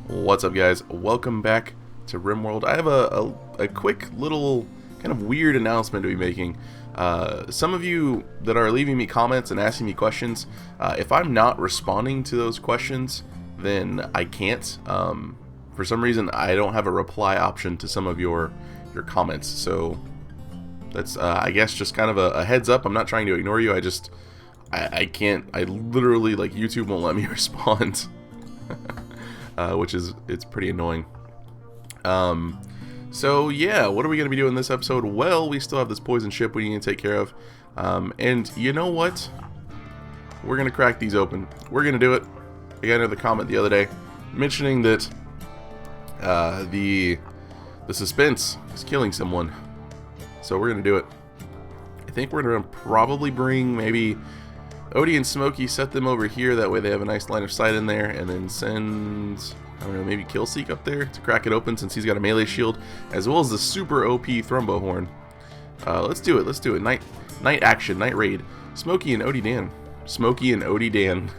What's up, guys? Welcome back to RimWorld. I have a quick little kind of weird announcement to be making. Some of you that are leaving me comments and asking me questions, if I'm not responding to those questions, then I can't. For some reason, I don't have a reply option to some of your comments, so that's I guess just kind of a heads up. I'm not trying to ignore you. I can't. I literally, like, YouTube won't let me respond. It's pretty annoying. So yeah, what are we going to be doing this episode? Well, we still have this poison ship we need to take care of. And you know what? We're going to crack these open. We're going to do it. I got another comment the other day mentioning that the suspense is killing someone. So we're going to do it. I think we're going to probably bring maybe Odie and Smokey, set them over here, that way they have a nice line of sight in there, and then send, I don't know, maybe Killseek up there to crack it open since he's got a melee shield, as well as the super OP Thrumbo Horn. Let's do it. Night action, night raid. Smokey and Odie Dan. Smokey and Odie Dan.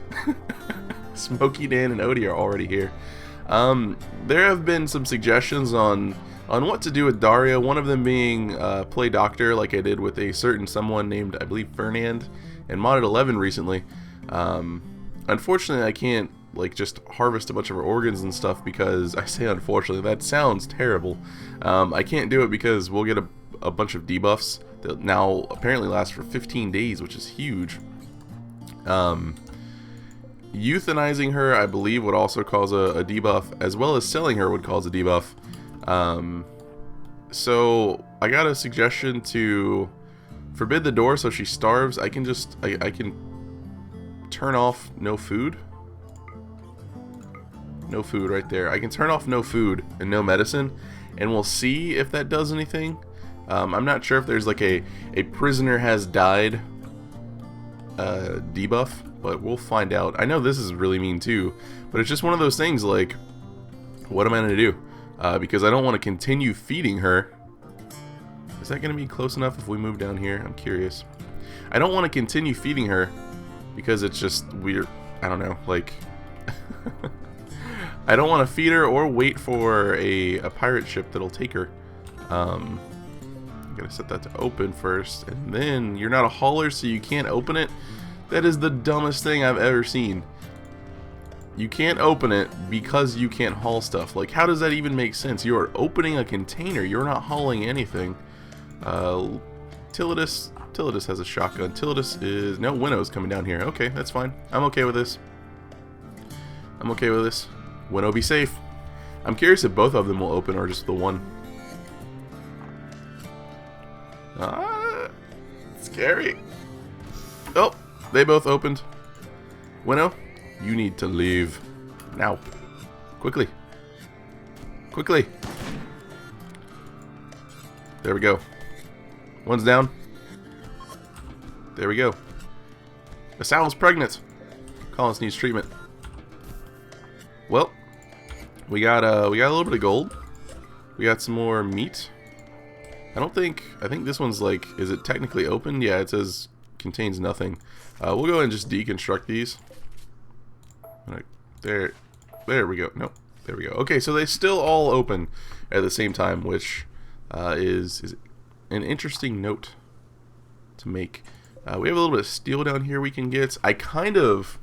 Smokey, Dan, and Odie are already here. There have been some suggestions on what to do with Daria, one of them being play doctor like I did with a certain someone named, I believe, Fernand, and modded 11 recently. Unfortunately, I can't just harvest a bunch of her organs and stuff because, I say unfortunately, that sounds terrible. I can't do it because we'll get a bunch of debuffs that now apparently last for 15 days, which is huge. Euthanizing her, I believe, would also cause a debuff, as well as selling her would cause a debuff. So I got a suggestion to forbid the door so she starves. I can turn off no food. No food right there. I can turn off no food and no medicine, and we'll see if that does anything. I'm not sure if there's like a prisoner has died debuff, but we'll find out. I know this is really mean too, but it's just one of those things, like, what am I going to do? Because I don't want to continue feeding her. Is that going to be close enough if we move down here? I'm curious. I don't want to continue feeding her because it's just weird. I don't know, like... I don't want to feed her or wait for a pirate ship that'll take her. I'm going to set that to open first, and then you're not a hauler, so you can't open it. That is the dumbest thing I've ever seen. You can't open it because you can't haul stuff. Like, how does that even make sense? You are opening a container. You're not hauling anything. Tillidus has a shotgun. Tillidus is... No, Winnow's coming down here. Okay, that's fine. I'm okay with this. Winnow, be safe. I'm curious if both of them will open or just the one. Scary. Oh, they both opened. Winnow, you need to leave now. Quickly. There we go. One's down. There we go. The sound's pregnant. Collins needs treatment. Well, we got a little bit of gold. We got some more meat. I think this one's like, is it technically open? Yeah, it says contains nothing. We'll go ahead and just deconstruct these. There we go. Nope, there we go. Okay, so they still all open at the same time, which is an interesting note to make. We have a little bit of steel down here we can get. I kind of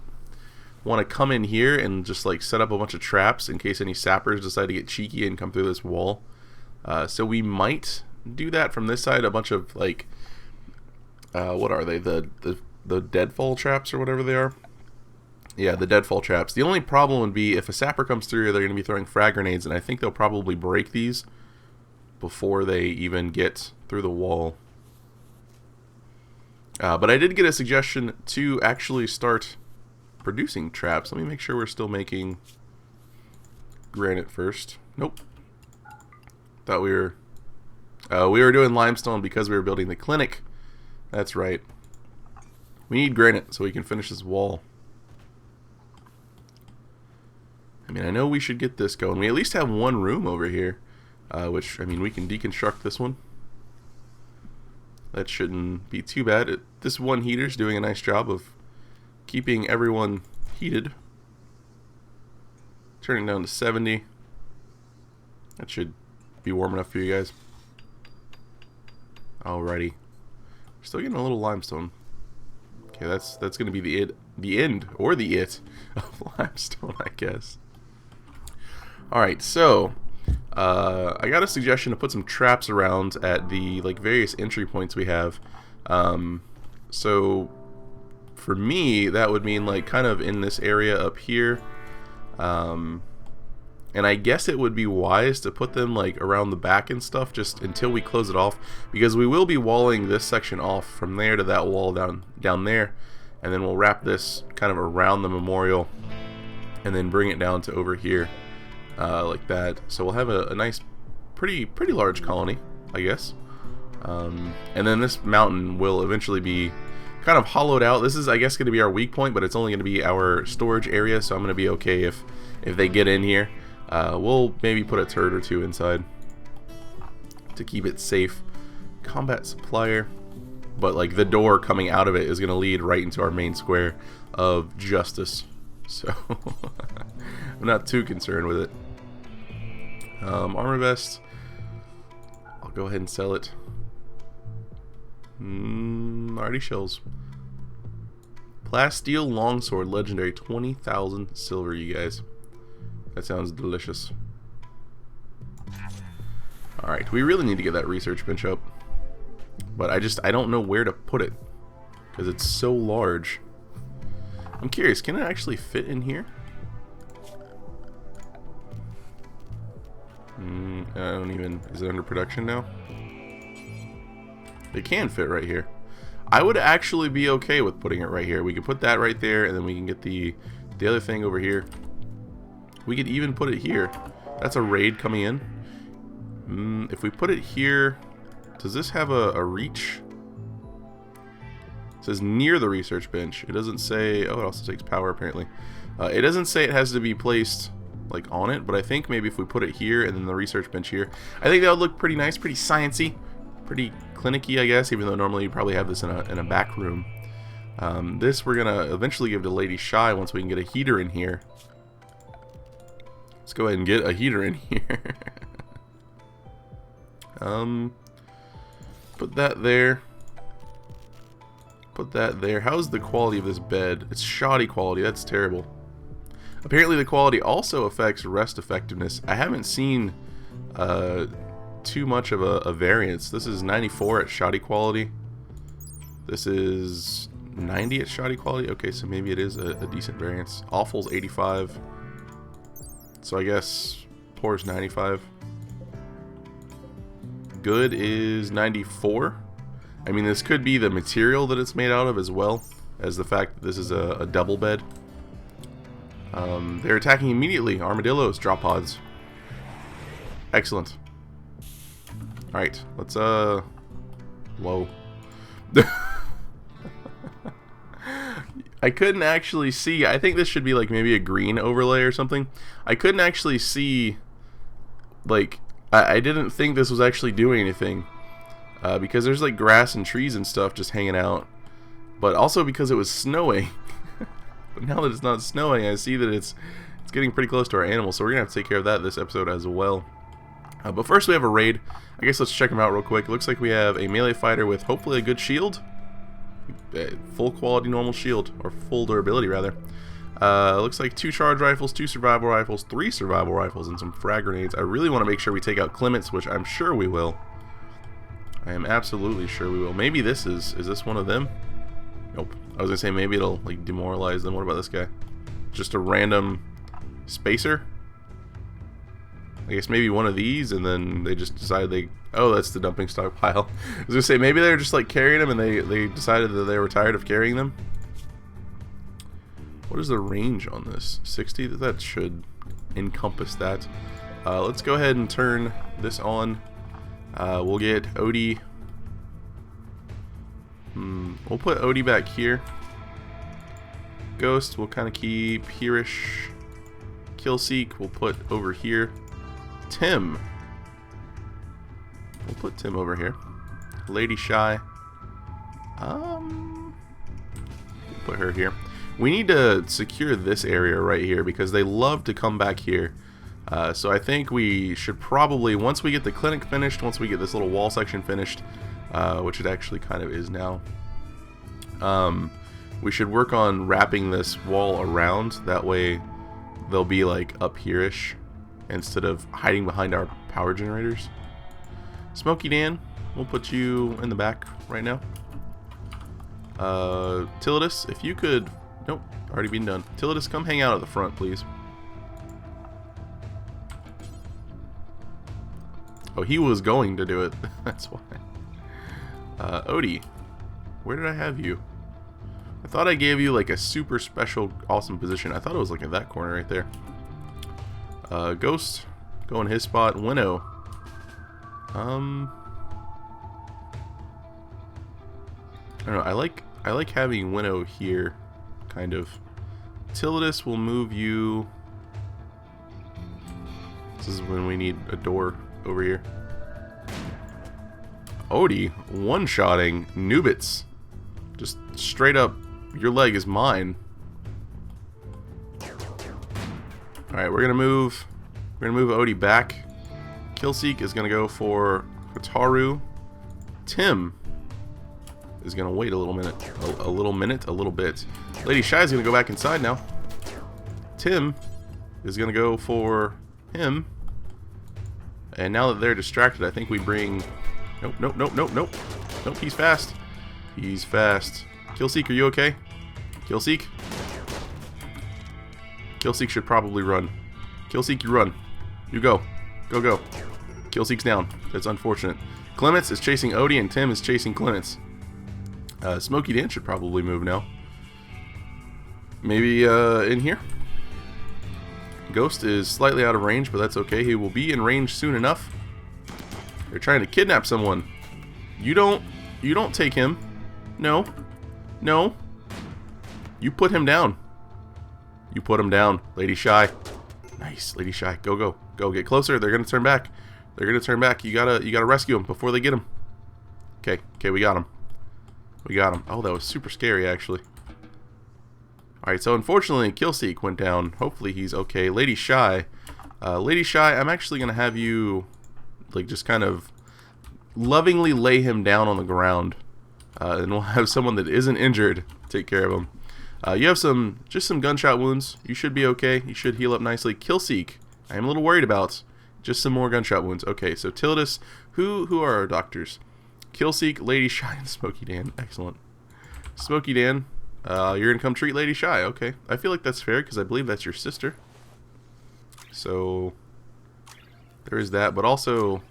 want to come in here and just like set up a bunch of traps in case any sappers decide to get cheeky and come through this wall. So we might do that from this side. A bunch of, like, what are they? The deadfall traps or whatever they are. Yeah, the deadfall traps. The only problem would be if a sapper comes through, they're going to be throwing frag grenades, and I think they'll probably break these before they even get through the wall. But I did get a suggestion to actually start producing traps. Let me make sure we're still making granite first. Nope. Thought we were doing limestone because we were building the clinic. That's right. We need granite so we can finish this wall. I mean, I know we should get this going. We at least have one room over here, which, I mean, we can deconstruct this one. That shouldn't be too bad. This one heater's doing a nice job of keeping everyone heated. Turning down to 70. That should be warm enough for you guys. Alrighty. We're still getting a little limestone. Okay, that's gonna be the end of limestone, I guess. Alright, so I got a suggestion to put some traps around at the various entry points we have. So for me, that would mean kind of in this area up here. And I guess it would be wise to put them around the back and stuff just until we close it off, because we will be walling this section off from there to that wall down there, and then we'll wrap this kind of around the memorial and then bring it down to over here like that. So we'll have a nice pretty large colony, I guess. And then this mountain will eventually be kind of hollowed out. This is, I guess, going to be our weak point, but it's only going to be our storage area, so I'm going to be okay if they get in here. We'll maybe put a turret or two inside to keep it safe. Combat supplier, but the door coming out of it is going to lead right into our main square of justice, so I'm not too concerned with it. Armor vest, I'll go ahead and sell it. Already shells. Plasteel longsword, legendary, 20,000 silver, you guys. That sounds delicious. Alright, we really need to get that research bench up. But I don't know where to put it, because it's so large. I'm curious, can it actually fit in here? I don't even... Is it under production now? It can fit right here. I would actually be okay with putting it right here. We could put that right there, and then we can get the other thing over here. We could even put it here. That's a raid coming in. If we put it here, does this have a reach? It says near the research bench. It doesn't say... Oh, it also takes power, apparently. It doesn't say it has to be placed on it, but I think maybe if we put it here and then the research bench here, I think that would look pretty nice, pretty sciencey, pretty clinicky, I guess, even though normally you probably have this in a back room. This we're gonna eventually give to Lady Shy once we can get a heater in here. Let's go ahead and get a heater in here. Put that there. Put that there. How's the quality of this bed? It's shoddy quality. That's terrible. Apparently the quality also affects rest effectiveness. I haven't seen too much of a variance. This is 94 at shoddy quality. This is 90 at shoddy quality. Okay, so maybe it is a decent variance. Awful's 85. So I guess poor's 95. Good is 94. I mean, this could be the material that it's made out of as well as the fact that this is a double bed. They're attacking immediately. Armadillos, drop pods. Excellent. Alright, let's whoa. I couldn't actually see. I think this should be maybe a green overlay or something. I couldn't actually see, I didn't think this was actually doing anything. Because there's grass and trees and stuff just hanging out. But also because it was snowing. But now that it's not snowing, I see that it's getting pretty close to our animals. So we're going to have to take care of that this episode as well. But first we have a raid. I guess let's check them out real quick. It looks like we have a melee fighter with hopefully a good shield. Full quality normal shield, or full durability rather. Looks like 2 charge rifles, 2 survival rifles, 3 survival rifles, and some frag grenades. I really want to make sure we take out Clements, which I'm sure we will. I am absolutely sure we will. Maybe this is this one of them? Nope. I was gonna say maybe it'll demoralize them. What about this guy? Just a random spacer? I guess maybe one of these, and then they just decided oh, that's the dumping stockpile. I was gonna say maybe they were just carrying them, and they decided that they were tired of carrying them. What is the range on this? 60? That should encompass that. Let's go ahead and turn this on. We'll get Odie. We'll put Odie back here. Ghost we'll kind of keep here-ish. Killseek we'll put over here. Tim. We'll put Tim over here. Lady Shy. We'll put her here. We need to secure this area right here because they love to come back here. So I think we should probably, once we get the clinic finished, once we get this little wall section finished, which it actually kind of is now, we should work on wrapping this wall around. That way they'll be like up here-ish instead of hiding behind our power generators. Smokey Dan, we'll put you in the back right now. Tilitus, if you could... Nope, already been done. Tilitus, come hang out at the front, please. Oh, he was going to do it. That's why. Odie, where did I have you? I thought I gave you like a super special, awesome position. I thought it was like in that corner right there. Ghost, go in his spot. Winnow. I don't know. I like having Winnow here, kind of. Tilitus will move you. This is when we need a door over here. Odie, one-shotting Nubits. Just straight up, your leg is mine. Alright, we're gonna move Odie back. Killseek is gonna go for Hataru. Tim is gonna wait a little minute. A little bit. Lady Shy is gonna go back inside now. Tim is gonna go for him. And now that they're distracted, I think we bring... Nope. Nope, he's fast. He's fast. Killseek, are you okay? Killseek? Killseek should probably run. Killseek, you run. You go. Go. Killseek's down. That's unfortunate. Clements is chasing Odie and Tim is chasing Clements. Smokey Dan should probably move now. Maybe in here? Ghost is slightly out of range, but that's okay. He will be in range soon enough. They're trying to kidnap someone. You don't take him. No. You put him down. You put him down, Lady Shy. Nice, Lady Shy. Go. Get closer. They're gonna turn back. You gotta rescue them before they get him. Okay, we got him. Oh, that was super scary, actually. Alright, so unfortunately, Killseek went down. Hopefully he's okay. Lady Shy, I'm actually gonna have you, like, just kind of lovingly lay him down on the ground, and we'll have someone that isn't injured take care of him. You have just some gunshot wounds. You should be okay. You should heal up nicely. Killseek, I am a little worried about. Just some more gunshot wounds. Okay, so Tildus, who are our doctors? Killseek, Lady Shy, and Smokey Dan. Excellent. Smokey Dan, you're gonna come treat Lady Shy. Okay, I feel like that's fair because I believe that's your sister. So there is that, but also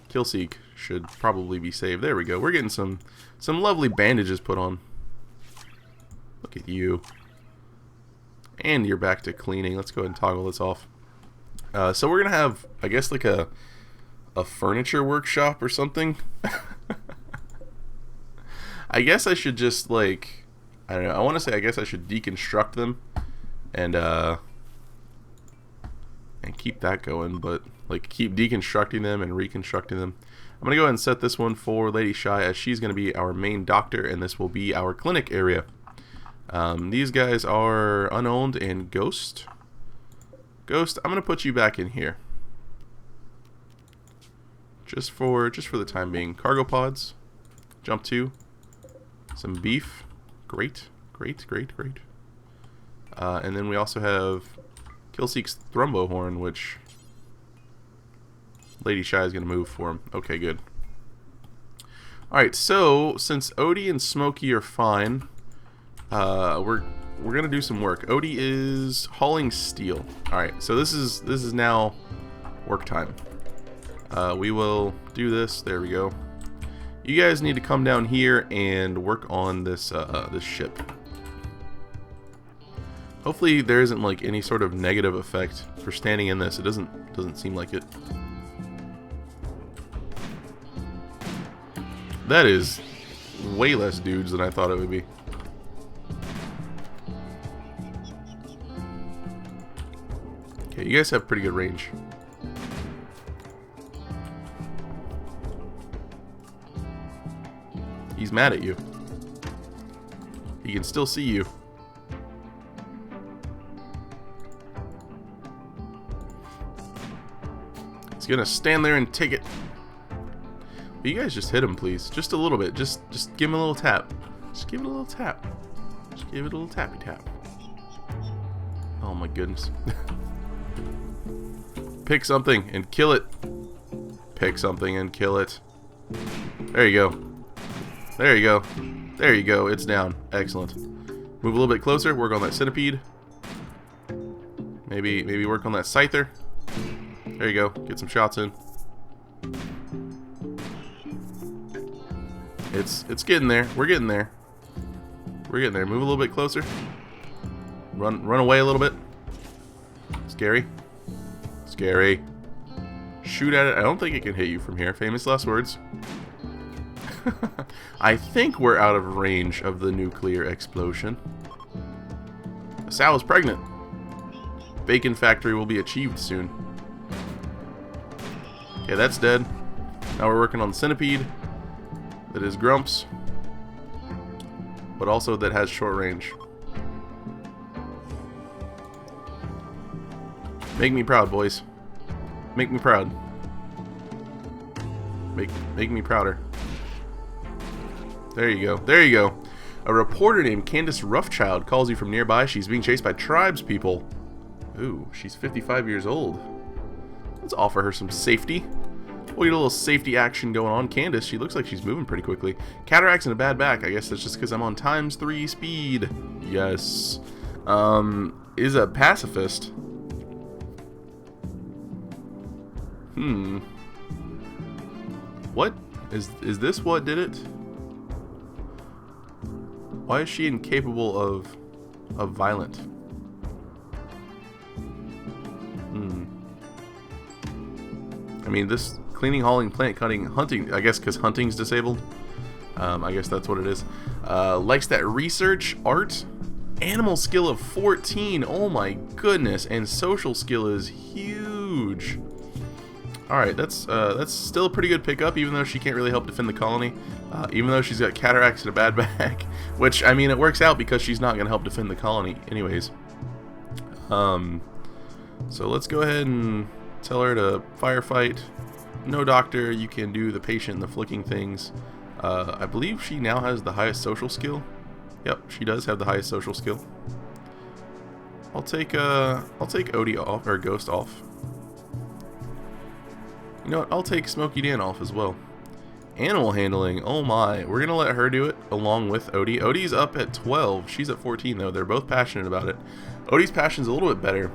Killseek should probably be saved. There we go. We're getting some lovely bandages put on. Look at you. And you're back to cleaning. Let's go ahead and toggle this off. So we're gonna have, I guess, like a furniture workshop or something. I guess I should just, like, I don't know. I want to say I guess I should deconstruct them and keep that going, but like keep deconstructing them and reconstructing them. I'm gonna go ahead and set this one for Lady Shy, as she's gonna be our main doctor, and this will be our clinic area. These guys are Unowned and Ghost. Ghost, I'm gonna put you back in here. Just for the time being. Cargo pods. Jump 2. Some beef. Great. And then we also have Killseek's Thrumbo Horn, which Lady Shy is gonna move for him. Okay, good. Alright, so since Odie and Smokey are fine, we're gonna do some work. Odie is hauling steel. Alright, so this is now work time. We will do this. There we go. You guys need to come down here and work on this this ship. Hopefully there isn't like any sort of negative effect for standing in this. It doesn't seem like it. That is way less dudes than I thought it would be. Okay, you guys have pretty good range. He's mad at you. He can still see you. gonna stand there and take it. But you guys just hit him, please. Just a little bit. Just give him a little tap. Just give it a little tap. Just give it a little tappy tap. Oh my goodness. Pick something and kill it. Pick something and kill it. There you go. There you go. There you go. It's down. Excellent. Move a little bit closer. Work on that centipede. Maybe work on that scyther. There you go. Get some shots in. It's getting there. We're getting there. We're getting there. Move a little bit closer. Run away a little bit. Scary. Scary. Shoot at it. I don't think it can hit you from here. Famous last words. I think we're out of range of the nuclear explosion. Sal is pregnant. Bacon factory will be achieved soon. Okay, that's dead. Now we're working on the centipede. That is Grumps. But also that has short range. Make me proud, boys. Make me proud. Make me prouder. There you go. There you go. A reporter named Candace Roughchild calls you from nearby. She's being chased by tribes people. Ooh, she's 55 years old. Let's offer her some safety. We'll get a little safety action going on. Candace, she looks like she's moving pretty quickly. Cataracts and a bad back. I guess that's just because I'm on ×3 speed. Yes. Is a pacifist. What? Is this what did it? Why is she incapable of violent? I mean, this cleaning, hauling, plant cutting, hunting, I guess because hunting's disabled. I guess that's what it is. Likes that research, art, animal skill of 14. Oh my goodness. And social skill is huge. Alright, that's still a pretty good pickup, even though she can't really help defend the colony. Even though she's got cataracts and a bad back. Which, I mean, it works out because she's not going to help defend the colony anyways. So let's go ahead and tell her to firefight. No doctor, you can do the patient and the flicking things. I believe she now has the highest social skill. Yep, she does have the highest social skill. I'll take Odie off, or Ghost off. You know what, I'll take Smokey Dan off as well. Animal handling, oh my. We're gonna let her do it along with Odie. Odie's up at 12, she's at 14 though. They're both passionate about it. Odie's passion's a little bit better,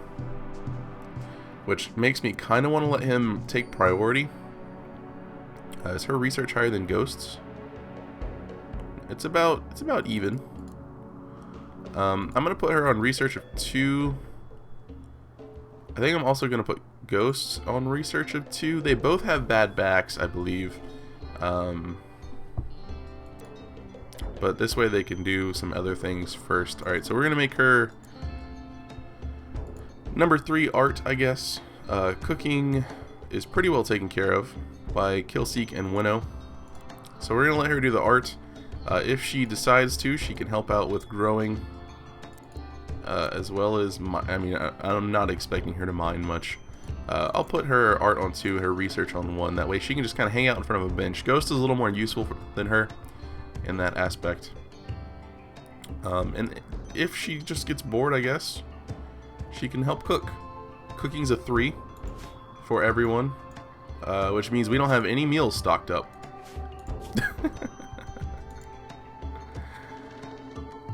which makes me kind of want to let him take priority. Is her research higher than Ghost's? It's about even. I'm gonna put her on research of 2. I think I'm also gonna put Ghosts on research of 2. They both have bad backs, I believe. But this way they can do some other things first. Alright, so we're gonna make her number 3 art, I guess. Cooking is pretty well taken care of by Killseek and Winnow. So we're going to let her do the art. If she decides to, she can help out with growing. As well as, I mean, I'm not expecting her to mine much. I'll put her art on 2, her research on 1. That way she can just kind of hang out in front of a bench. Ghost is a little more useful than her in that aspect. And if she just gets bored, I guess, she can help cook. Cooking's a 3 for everyone, which means we don't have any meals stocked up.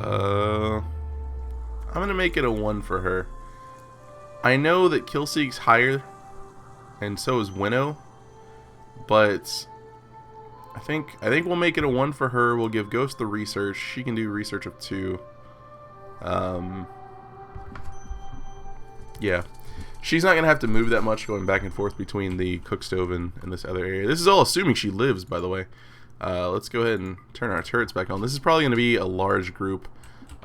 I'm gonna make it a 1 for her. I know that Killseek's higher, and so is Winnow, but I think we'll make it a 1 for her. We'll give Ghost the research. She can do research of 2. Yeah. She's not going to have to move that much going back and forth between the cook stove and this other area. This is all assuming she lives, by the way. Let's go ahead and turn our turrets back on. This is probably going to be a large group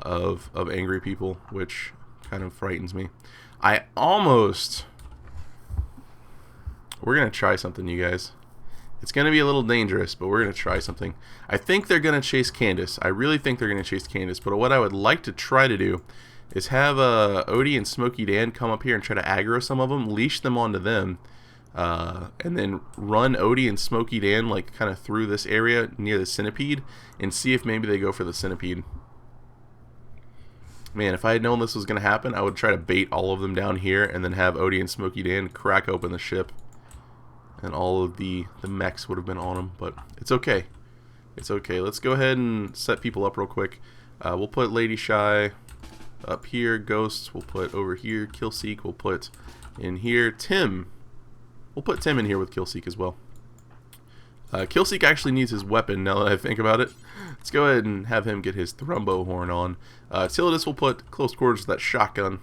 of angry people, which kind of frightens me. We're going to try something, you guys. It's going to be a little dangerous, but we're going to try something. I think they're going to chase Candace. I really think they're going to chase Candace, but what I would like to try to do is have Odie and Smokey Dan come up here and try to aggro some of them, leash them onto them, and then run Odie and Smokey Dan like kind of through this area near the centipede and see if maybe they go for the centipede. Man, if I had known this was going to happen, I would try to bait all of them down here and then have Odie and Smokey Dan crack open the ship. And all of the mechs would have been on them, but it's okay. It's okay. Let's go ahead and set people up real quick. We'll put Lady Shy up here. Ghosts we'll put over here. Killseek we'll put in here. Tim. We'll put Tim in here with Killseek as well. Killseek actually needs his weapon now that I think about it. Let's go ahead and have him get his thrumbo horn on. Tildus will put close quarters with that shotgun.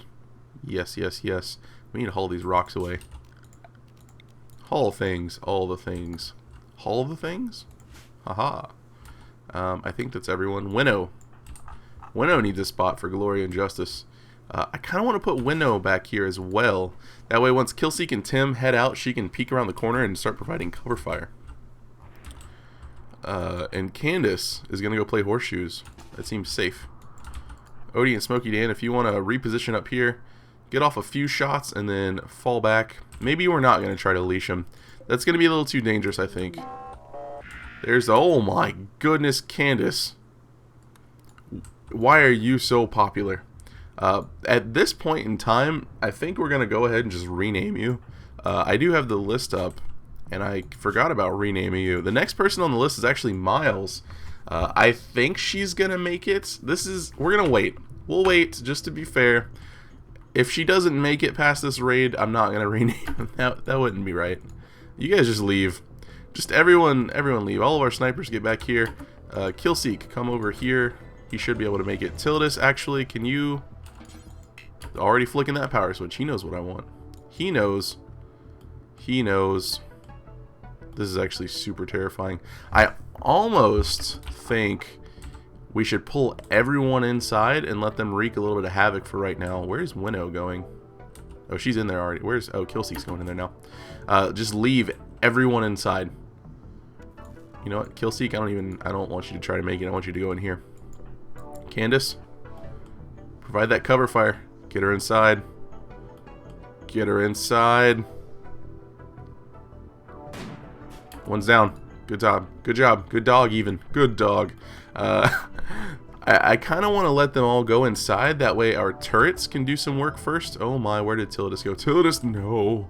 Yes, yes, yes. We need to haul these rocks away. Haul things, all the things. Haul the things? Haha. I think that's everyone. Winnow. Winnow needs a spot for glory and justice. I kind of want to put Winnow back here as well. That way once Killseek and Tim head out, she can peek around the corner and start providing cover fire. And Candace is going to go play horseshoes. That seems safe. Odie and Smokey Dan, if you want to reposition up here, get off a few shots and then fall back. Maybe we're not going to try to leash him. That's going to be a little too dangerous, I think. There's, oh my goodness, Candace. Why are you so popular? At this point in time, I think we're going to go ahead and just rename you. I do have the list up, and I forgot about renaming you. The next person on the list is actually Miles. I think she's going to make it. We're going to wait. We'll wait, just to be fair. If she doesn't make it past this raid, I'm not going to rename him. That wouldn't be right. You guys just leave. Just everyone leave. All of our snipers get back here. Killseek, come over here. He should be able to make it. Tildus, actually, can you... Already flicking that power switch. He knows what I want. He knows. He knows. This is actually super terrifying. I almost think we should pull everyone inside and let them wreak a little bit of havoc for right now. Where's Winnow going? Oh, she's in there already. Oh, Killseek's going in there now. Just leave everyone inside. You know what, Killseek, I don't want you to try to make it. I want you to go in here. Candace, provide that cover fire. Get her inside. Get her inside. One's down. Good job. Good job. Good dog, even. Good dog. I kind of want to let them all go inside. That way our turrets can do some work first. Oh my, where did Tildus go? Tildus, no.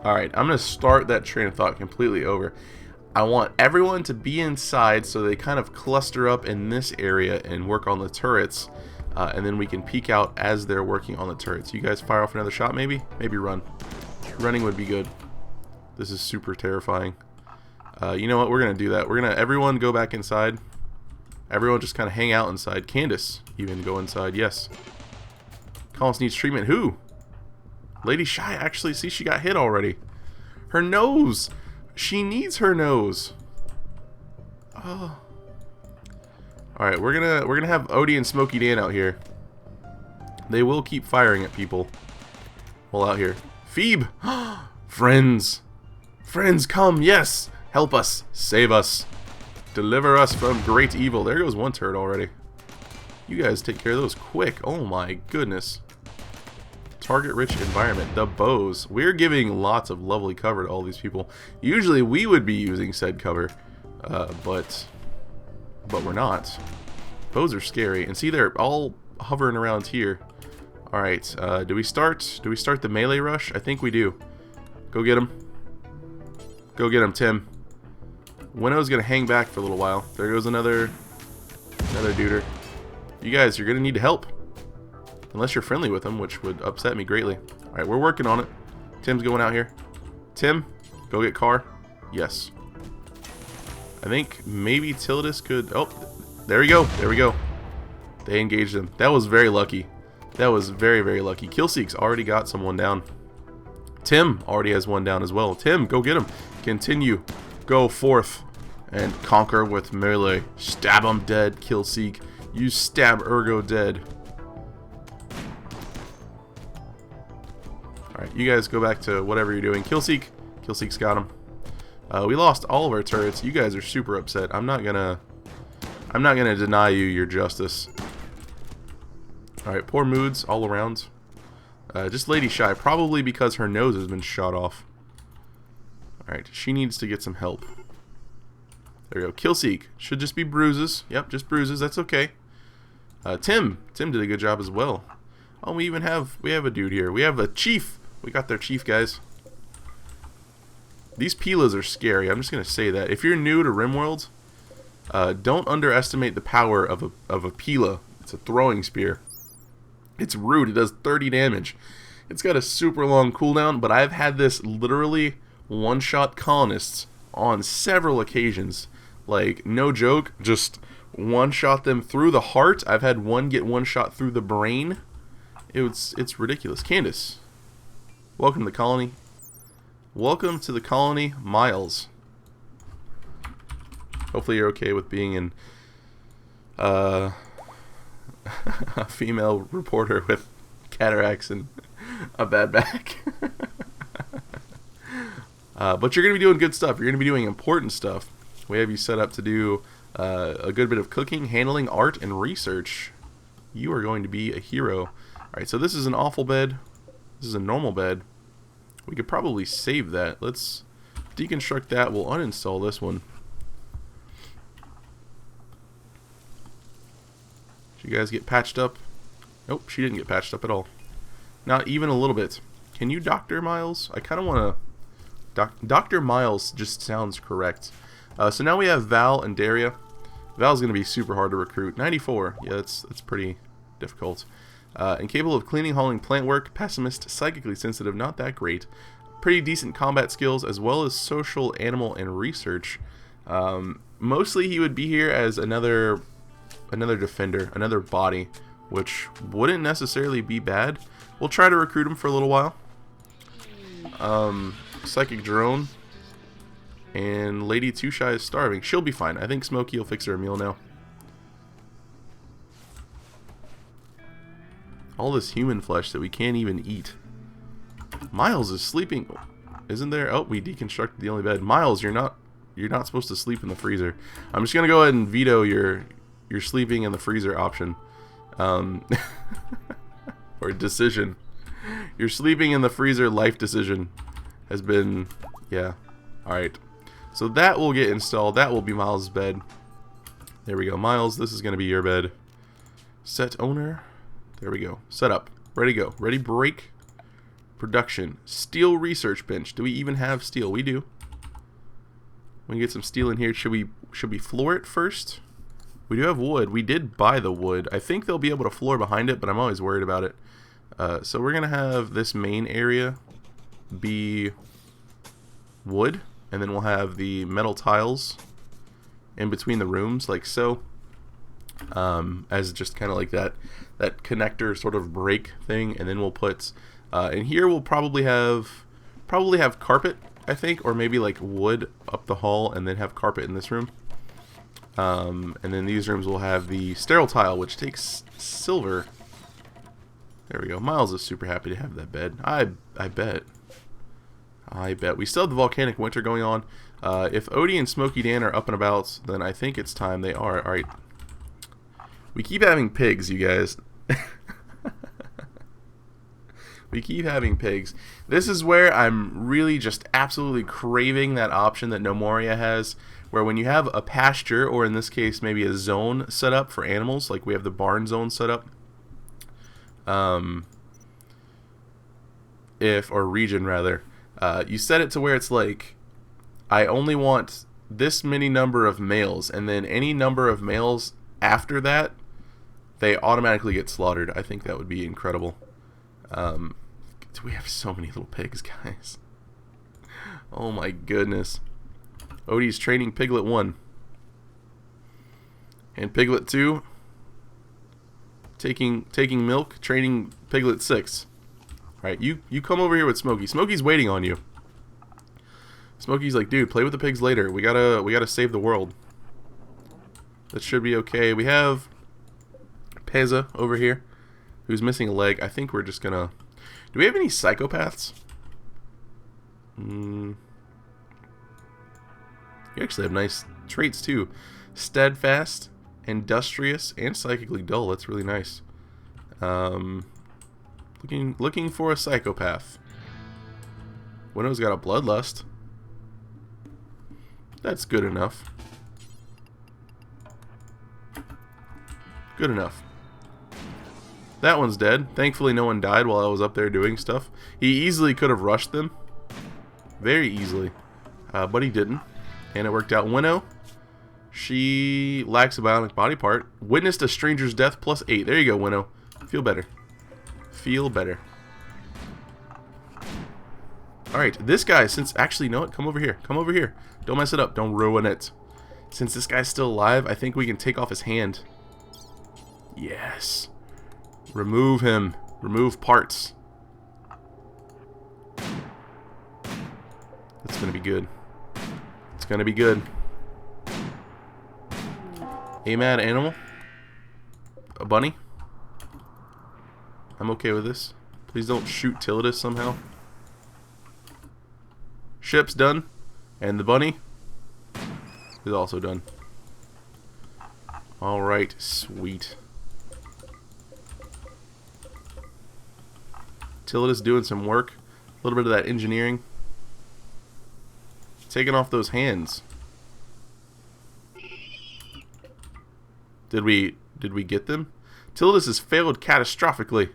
Alright, I'm going to start that train of thought completely over. I want everyone to be inside so they kind of cluster up in this area and work on the turrets. And then we can peek out as they're working on the turrets. You guys fire off another shot maybe? Maybe run. Running would be good. This is super terrifying. You know what? We're going to do that. We're going to everyone go back inside. Everyone just kind of hang out inside. Candace even go inside. Yes. Collins needs treatment. Who? Lady Shy. Actually, see, she got hit already. Her nose. She needs her nose. Oh. Alright, we're gonna have Odie and Smokey Dan out here. They will keep firing at people while out here. Phoebe! Friends! Friends, come! Yes! Help us! Save us! Deliver us from great evil. There goes one turret already. You guys take care of those quick. Oh my goodness. Target-rich environment. The bows. We're giving lots of lovely cover to all these people. Usually we would be using said cover, but we're not. Bows are scary. And see, they're all hovering around here. Alright, do we start the melee rush? I think we do. Go get him. Go get him, Tim. Winnow's gonna hang back for a little while. There goes another duder. You guys, you're gonna need help. Unless you're friendly with him, which would upset me greatly. Alright, we're working on it. Tim's going out here. Tim, go get Car. Yes. I think maybe Tildus could... Oh, there we go. There we go. They engaged him. That was very lucky. That was very, very lucky. Killseek's already got someone down. Tim already has one down as well. Tim, go get him. Continue. Go forth and conquer with melee. Stab him dead, Killseek. You stab Ergo dead. Alright, you guys go back to whatever you're doing. Killseek. Killseek's got him. We lost all of our turrets. You guys are super upset. I'm not gonna deny you your justice. Alright, poor moods all around. Just Lady Shy, probably because her nose has been shot off. Alright, she needs to get some help. There we go. Killseek. Should just be bruises. Yep, just bruises. That's okay. Tim did a good job as well. Oh, we have a dude here. We have a chief. We got their chief, guys. These Pilas are scary. I'm just gonna say that. If you're new to RimWorld, don't underestimate the power of a Pila. It's a throwing spear. It's rude. It does 30 damage. It's got a super long cooldown, but I've had this literally one-shot colonists on several occasions. Like, no joke, just one-shot them through the heart. I've had one get one-shot through the brain. It's ridiculous. Candace, welcome to the colony. Welcome to the colony, Miles. Hopefully you're okay with being in a female reporter with cataracts and a bad back. But you're going to be doing good stuff. You're going to be doing important stuff. We have you set up to do a good bit of cooking, handling, art, and research. You are going to be a hero. Alright, so this is an awful bed. This is a normal bed. We could probably save that. Let's deconstruct that. We'll uninstall this one. Did you guys get patched up? Nope, she didn't get patched up at all. Not even a little bit. Can you Dr. Miles? I kind of want to... Dr. Miles just sounds correct. So now we have Val and Daria. Val's going to be super hard to recruit. 94. Yeah, that's pretty difficult. Incapable of cleaning, hauling, plant work. Pessimist, psychically sensitive, not that great. Pretty decent combat skills, as well as social, animal, and research. Mostly he would be here as another defender, another body, which wouldn't necessarily be bad. We'll try to recruit him for a little while. Psychic drone. And Lady Too Shy is starving. She'll be fine. I think Smokey will fix her a meal now. All this human flesh that we can't even eat. Miles is sleeping. Isn't there? Oh, we deconstructed the only bed. Miles, you're not supposed to sleep in the freezer. I'm just gonna go ahead and veto your sleeping in the freezer option. Or decision. Your sleeping in the freezer life decision has been, yeah. Alright. So that will get installed. That will be Miles' bed. There we go. Miles, this is going to be your bed. Set owner. There we go. Set up. Ready to go. Ready break. Production. Steel research bench. Do we even have steel? We do. We can get some steel in here. Should we floor it first? We do have wood. We did buy the wood. I think they'll be able to floor behind it, but I'm always worried about it. So we're going to have this main area be wood, and then we'll have the metal tiles in between the rooms, like so, as just kind of like that connector sort of break thing. And then we'll put in here, we'll probably have carpet, I think, or maybe like wood up the hall, and then have carpet in this room. And then these rooms will have the sterile tile, which takes silver. There we go. Miles is super happy to have that bed. I bet. We still have the volcanic winter going on. If Odie and Smokey Dan are up and about, then I think it's time they are. Alright. We keep having pigs, you guys. We keep having pigs. This is where I'm really just absolutely craving that option that No Moria has, where when you have a pasture, or in this case maybe a zone set up for animals, like we have the barn zone set up, or region rather, you set it to where it's like, I only want this many number of males, and then any number of males after that, they automatically get slaughtered. I think that would be incredible. We have so many little pigs, guys. Oh my goodness. Odie's training Piglet 1. And Piglet 2 taking milk, training Piglet 6. Alright, you come over here with Smokey. Smokey's waiting on you. Smokey's like, dude, play with the pigs later. We gotta save the world. That should be okay. We have Peza over here, who's missing a leg. I think we're just gonna... Do we have any psychopaths? You actually have nice traits too. Steadfast, industrious, and psychically dull. That's really nice. Looking for a psychopath. Winnow's got a bloodlust. That's good enough. Good enough. That one's dead. Thankfully no one died while I was up there doing stuff. He easily could have rushed them. Very easily. But he didn't. And it worked out. Winnow, she lacks a bionic body part. Witnessed a stranger's death +8. There you go, Winnow. Feel better. Feel better. Alright, this guy, since... Actually, know what? Come over here. Come over here. Don't mess it up. Don't ruin it. Since this guy's still alive, I think we can take off his hand. Yes. Remove him. Remove parts. It's gonna be good. It's gonna be good. A mad animal? A bunny? I'm okay with this. Please don't shoot Tillidus somehow. Ship's done. And the bunny is also done. Alright, sweet. Tillidus doing some work. A little bit of that engineering. Taking off those hands. Did we get them? Tillidus has failed catastrophically.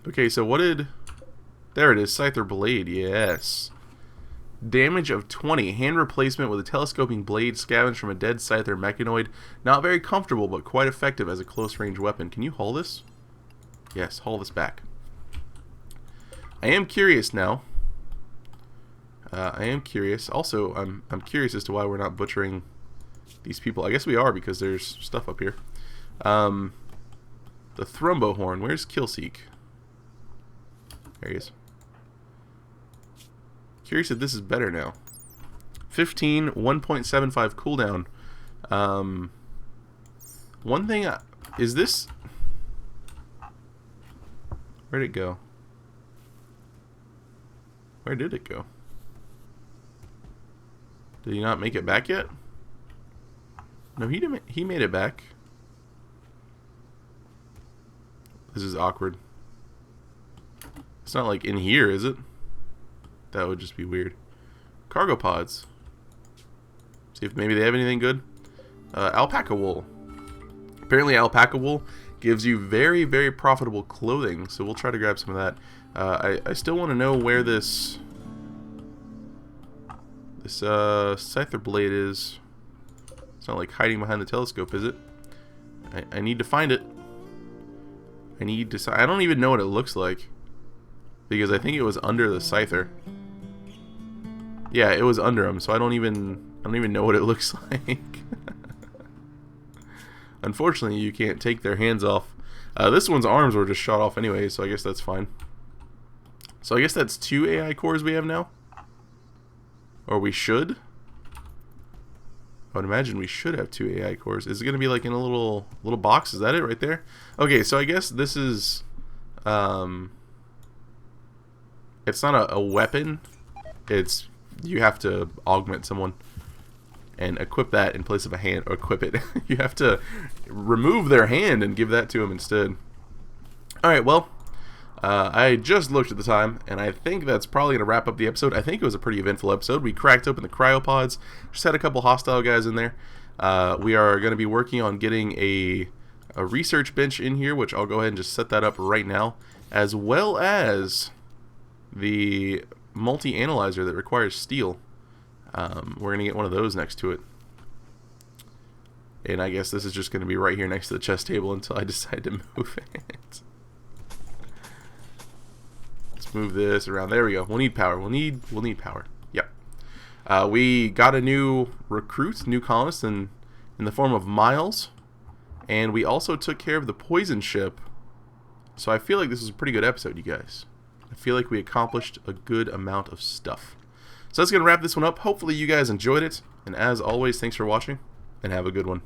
Okay, so what did... There it is, Scyther Blade, yes. Damage of 20. Hand replacement with a telescoping blade scavenged from a dead Scyther mechanoid. Not very comfortable, but quite effective as a close-range weapon. Can you haul this? Yes, haul this back. I am curious now. I am curious. Also, I'm curious as to why we're not butchering these people. I guess we are because there's stuff up here. The Thrumbo Horn. Where's Killseek? There he is. Curious if this is better now. 15, 1.75 cooldown. One thing... is this... Where'd it go? Where did it go? Did he not make it back yet? No, he didn't. He made it back. This is awkward. It's not like in here, is it? That would just be weird. Cargo pods. See if maybe they have anything good. Alpaca wool. Apparently alpaca wool gives you very, very profitable clothing, so we'll try to grab some of that. I still want to know where this Scyther blade is. It's not like hiding behind the telescope, is it? I need to find it. I don't even know what it looks like, because I think it was under the Scyther. Yeah, it was under him, so I don't even know what it looks like. Unfortunately, you can't take their hands off. This one's arms were just shot off anyway, so I guess that's fine. So I guess that's 2 AI cores we have now? Or we should? I would imagine we should have 2 AI cores. Is it going to be like in a little box? Is that it right there? Okay, so I guess this is... it's not a weapon. It's... You have to augment someone and equip that in place of a hand, or equip it. You have to remove their hand and give that to them instead. Alright, well, I just looked at the time, and I think that's probably going to wrap up the episode. I think it was a pretty eventful episode. We cracked open the cryopods, just had a couple hostile guys in there. We are going to be working on getting a research bench in here, which I'll go ahead and just set that up right now, as well as the multi-analyzer that requires steel. We're going to get one of those next to it. And I guess this is just going to be right here next to the chess table until I decide to move it. Let's move this around. There we go. We'll need power. We'll need power. Yep. We got a new recruit, new colonist in the form of Miles. And we also took care of the poison ship. So I feel like this is a pretty good episode, you guys. I feel like we accomplished a good amount of stuff. So that's going to wrap this one up. Hopefully you guys enjoyed it. And as always, thanks for watching, and have a good one.